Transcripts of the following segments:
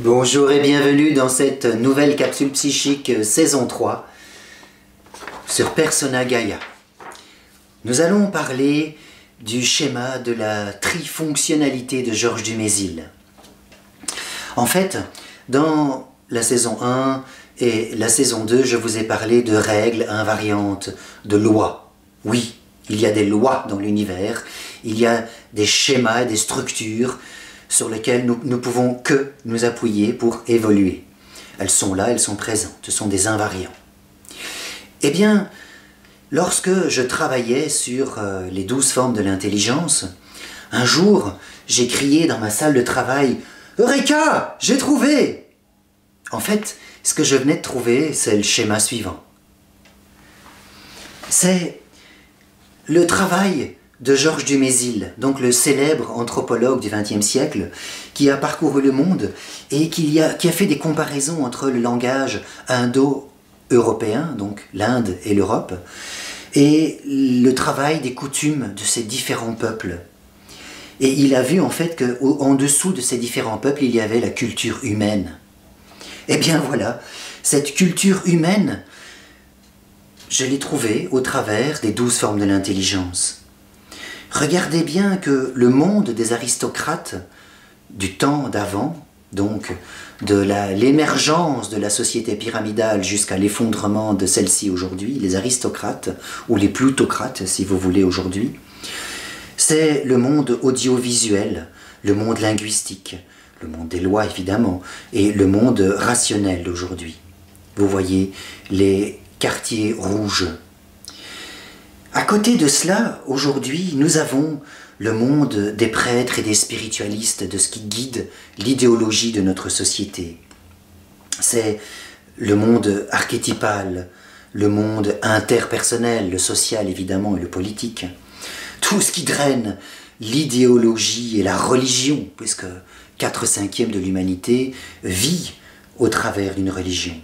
Bonjour et bienvenue dans cette nouvelle capsule psychique saison 3 sur Persona Gaia. Nous allons parler du schéma de la trifonctionnalité de Georges Dumézil. En fait, dans la saison 1 et la saison 2, je vous ai parlé de règles invariantes, de lois. Oui, il y a des lois dans l'univers, il y a des schémas, des structures sur lesquelles nous ne pouvons que nous appuyer pour évoluer. Elles sont là, elles sont présentes, ce sont des invariants. Eh bien, lorsque je travaillais sur les 12 formes de l'intelligence, un jour, j'ai crié dans ma salle de travail « Eureka! J'ai trouvé !» En fait, ce que je venais de trouver, c'est le schéma suivant. C'est le travail de Georges Dumézil, donc le célèbre anthropologue du XXe siècle, qui a parcouru le monde et qui a fait des comparaisons entre le langage indo-européen, donc l'Inde et l'Europe, et le travail des coutumes de ces différents peuples. Et il a vu en fait qu'en dessous de ces différents peuples, il y avait la culture humaine. Eh bien voilà, cette culture humaine, je l'ai trouvée au travers des 12 formes de l'intelligence. Regardez bien que le monde des aristocrates du temps d'avant, donc de l'émergence de la société pyramidale jusqu'à l'effondrement de celle-ci aujourd'hui, les aristocrates, ou les plutocrates si vous voulez aujourd'hui, c'est le monde audiovisuel, le monde linguistique, le monde des lois évidemment, et le monde rationnel d'aujourd'hui. Vous voyez les quartiers rouges. À côté de cela, aujourd'hui, nous avons le monde des prêtres et des spiritualistes, de ce qui guide l'idéologie de notre société. C'est le monde archétypal, le monde interpersonnel, le social évidemment et le politique. Tout ce qui draine l'idéologie et la religion, puisque 4/5 de l'humanité vit au travers d'une religion.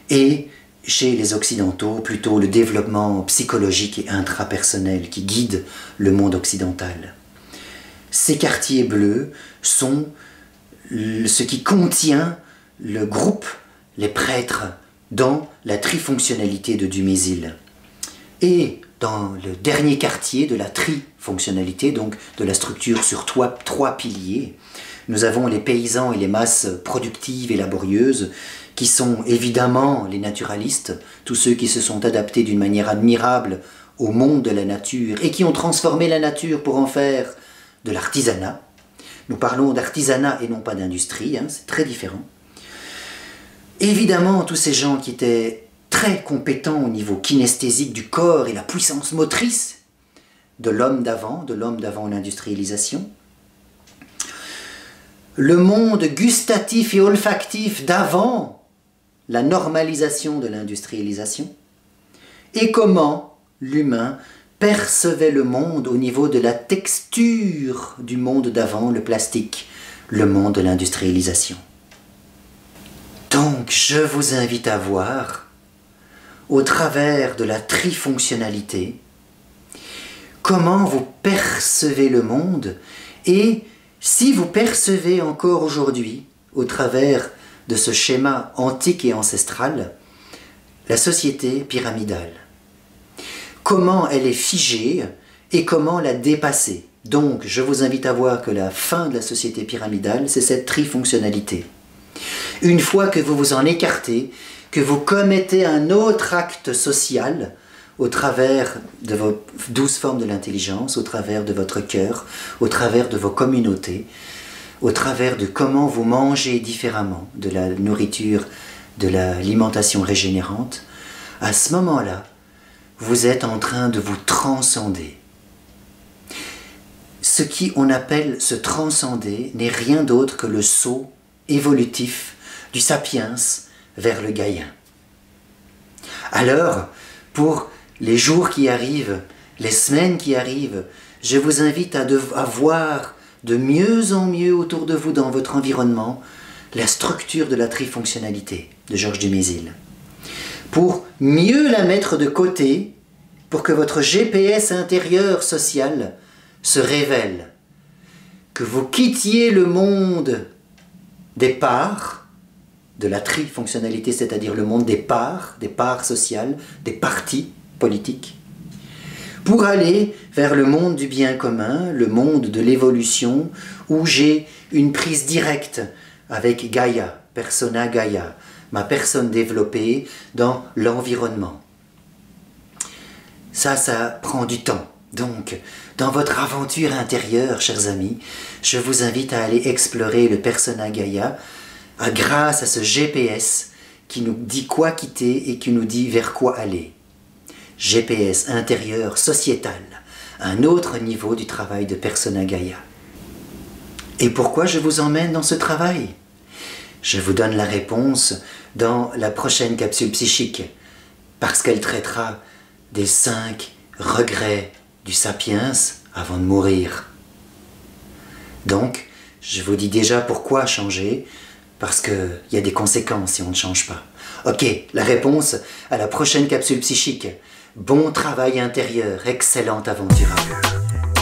Et chez les Occidentaux, plutôt le développement psychologique et intrapersonnel qui guide le monde occidental. Ces quartiers bleus sont ce qui contient le groupe, les prêtres, dans la trifonctionnalité de Dumézil. Et dans le dernier quartier de la trifonctionnalité, donc de la structure sur trois piliers, nous avons les paysans et les masses productives et laborieuses, qui sont évidemment les naturalistes, tous ceux qui se sont adaptés d'une manière admirable au monde de la nature et qui ont transformé la nature pour en faire de l'artisanat. Nous parlons d'artisanat et non pas d'industrie, hein, c'est très différent. Évidemment, tous ces gens qui étaient très compétents au niveau kinesthésique du corps et la puissance motrice de l'homme d'avant l'industrialisation. Le monde gustatif et olfactif d'avant la normalisation de l'industrialisation, et comment l'humain percevait le monde au niveau de la texture du monde d'avant, le plastique, le monde de l'industrialisation. Donc je vous invite à voir, au travers de la trifonctionnalité, comment vous percevez le monde, et si vous percevez encore aujourd'hui, au travers de ce schéma antique et ancestral, la société pyramidale. Comment elle est figée et comment la dépasser. Donc, je vous invite à voir que la fin de la société pyramidale, c'est cette trifonctionnalité. Une fois que vous vous en écartez, que vous commettez un autre acte social, au travers de vos 12 formes de l'intelligence, au travers de votre cœur, au travers de vos communautés, au travers de comment vous mangez différemment, de la nourriture, de l'alimentation régénérante, à ce moment-là, vous êtes en train de vous transcender. Ce qu'on appelle se transcender n'est rien d'autre que le saut évolutif du sapiens vers le gaïen. Alors, pour les jours qui arrivent, les semaines qui arrivent, je vous invite à voir de mieux en mieux autour de vous dans votre environnement la structure de la trifonctionnalité de Georges Dumézil. Pour mieux la mettre de côté, pour que votre GPS intérieur social se révèle, que vous quittiez le monde des parts, de la trifonctionnalité, c'est-à-dire le monde des parts sociales, des partis politiques, pour aller vers le monde du bien commun, le monde de l'évolution, où j'ai une prise directe avec Gaïa, persona Gaïa, ma personne développée dans l'environnement. Ça prend du temps. Donc, dans votre aventure intérieure, chers amis, je vous invite à aller explorer le persona Gaïa grâce à ce GPS qui nous dit quoi quitter et qui nous dit vers quoi aller. GPS intérieur sociétal, un autre niveau du travail de persona Gaïa. Et pourquoi je vous emmène dans ce travail? Je vous donne la réponse dans la prochaine capsule psychique, parce qu'elle traitera des 5 regrets du sapiens avant de mourir. Donc, je vous dis déjà pourquoi changer, parce qu'il y a des conséquences si on ne change pas. Ok, la réponse à la prochaine capsule psychique. Bon travail intérieur, excellente aventure à vous.